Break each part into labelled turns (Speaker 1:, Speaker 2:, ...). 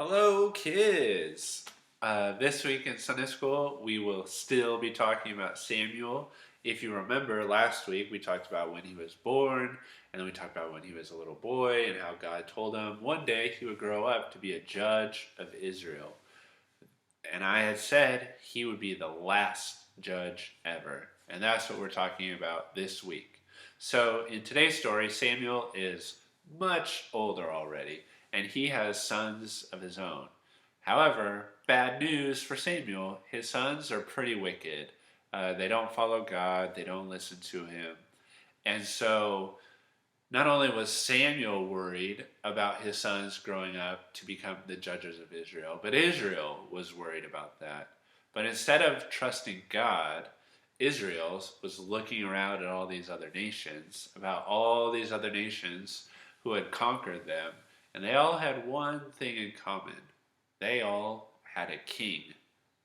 Speaker 1: Hello, kids. This week in Sunday school, we will still be talking about Samuel. If you remember, last week we talked about when he was born, and then we talked about when he was a little boy and how God told him one day he would grow up to be a judge of Israel. And I had said he would be the last judge ever. And that's what we're talking about this week. So in today's story, Samuel is much older already, and he has sons of his own. However, bad news for Samuel, his sons are pretty wicked. They don't follow God, they don't listen to him. And so not only was Samuel worried about his sons growing up to become the judges of Israel, but Israel was worried about that. But instead of trusting God, Israel was looking around at all these other nations, about all these other nations who had conquered them, and they all had one thing in common. They all had a king.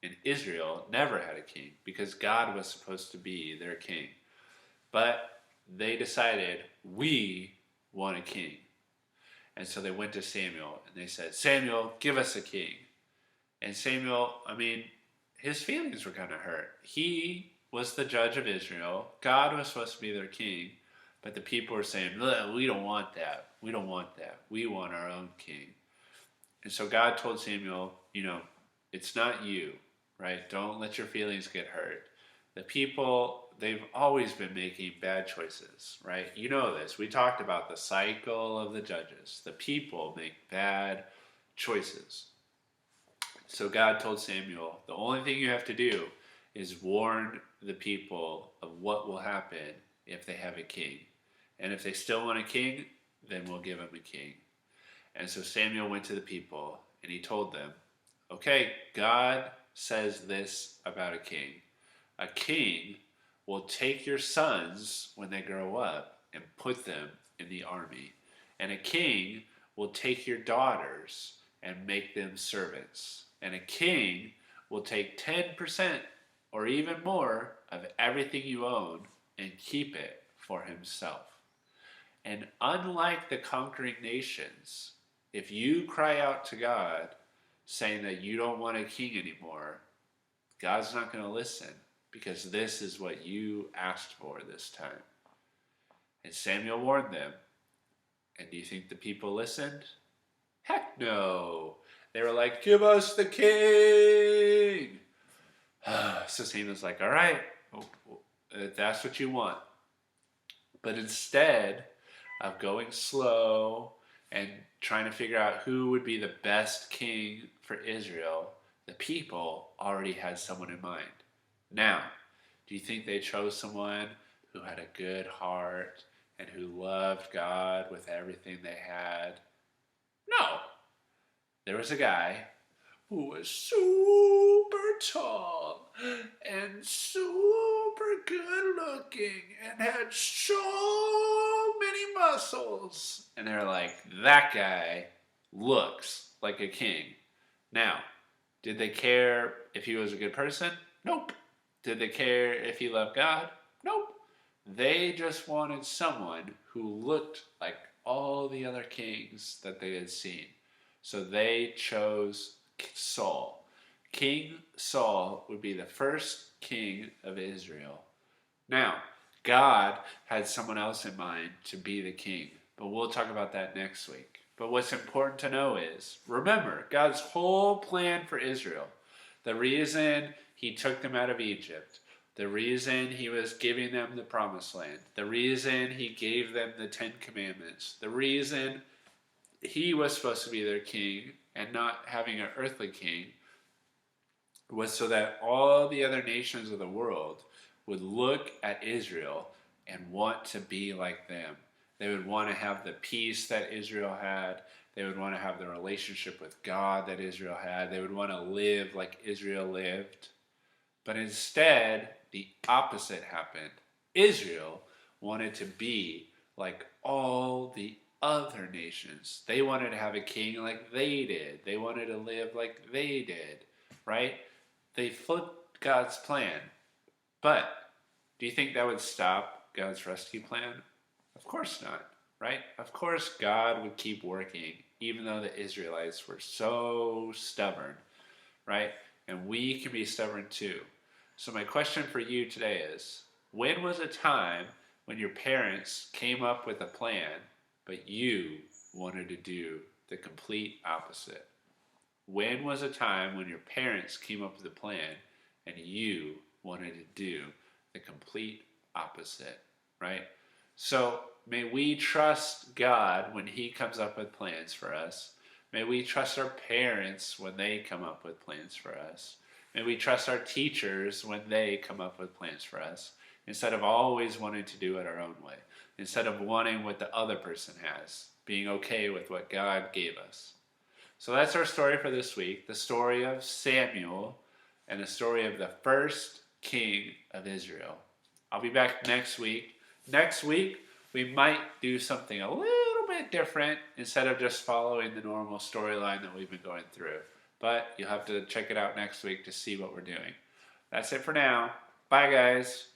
Speaker 1: And Israel never had a king because God was supposed to be their king. But they decided, we want a king. And so they went to Samuel and they said, Samuel, give us a king. And Samuel, his feelings were kind of hurt. He was the judge of Israel. God was supposed to be their king. But the people were saying, we don't want that. We don't want that. We want our own king. And so God told Samuel, it's not you, right? Don't let your feelings get hurt. The people, they've always been making bad choices, right? You know this. We talked about the cycle of the judges. The people make bad choices. So God told Samuel, the only thing you have to do is warn the people of what will happen if they have a king. And if they still want a king, then we'll give them a king. And so Samuel went to the people and he told them, okay, God says this about a king. A king will take your sons when they grow up and put them in the army. And a king will take your daughters and make them servants. And a king will take 10% or even more of everything you own and keep it for himself. And unlike the conquering nations, if you cry out to God saying that you don't want a king anymore, God's not going to listen because this is what you asked for this time. And Samuel warned them. And do you think the people listened? Heck no. They were like, give us the king. So Samuel's like, all right, that's what you want. But instead of going slow and trying to figure out who would be the best king for Israel, the people already had someone in mind. Now, do you think they chose someone who had a good heart and who loved God with everything they had? No. There was a guy who was super tall and super good looking and had so many muscles. And they're like, that guy looks like a king. Now, did they care if he was a good person? Nope. Did they care if he loved God? Nope. They just wanted someone who looked like all the other kings that they had seen. So they chose Saul. King Saul would be the first king of Israel. Now, God had someone else in mind to be the king, but we'll talk about that next week. But what's important to know is, remember, God's whole plan for Israel, the reason he took them out of Egypt, the reason he was giving them the promised land, the reason he gave them the 10 commandments, the reason he was supposed to be their king and not having an earthly king was so that all the other nations of the world would look at Israel and want to be like them. They would want to have the peace that Israel had. They would want to have the relationship with God that Israel had. They would want to live like Israel lived. But instead, the opposite happened. Israel wanted to be like all the other nations. They wanted to have a king like they did. They wanted to live like they did, right? They flipped God's plan. But do you think that would stop God's rescue plan? Of course not, right? Of course God would keep working even though the Israelites were so stubborn, right? And we can be stubborn too. So, my question for you today is, when was a time when your parents came up with a plan, but you wanted to do the complete opposite? When was a time when your parents came up with a plan and you wanted to do the complete opposite, right? So may we trust God when He comes up with plans for us. May we trust our parents when they come up with plans for us. May we trust our teachers when they come up with plans for us, instead of always wanting to do it our own way, instead of wanting what the other person has, being okay with what God gave us. So that's our story for this week, the story of Samuel and the story of the first king of Israel. I'll be back next week. Next week, we might do something a little bit different instead of just following the normal storyline that we've been going through. But you'll have to check it out next week to see what we're doing. That's it for now. Bye, guys.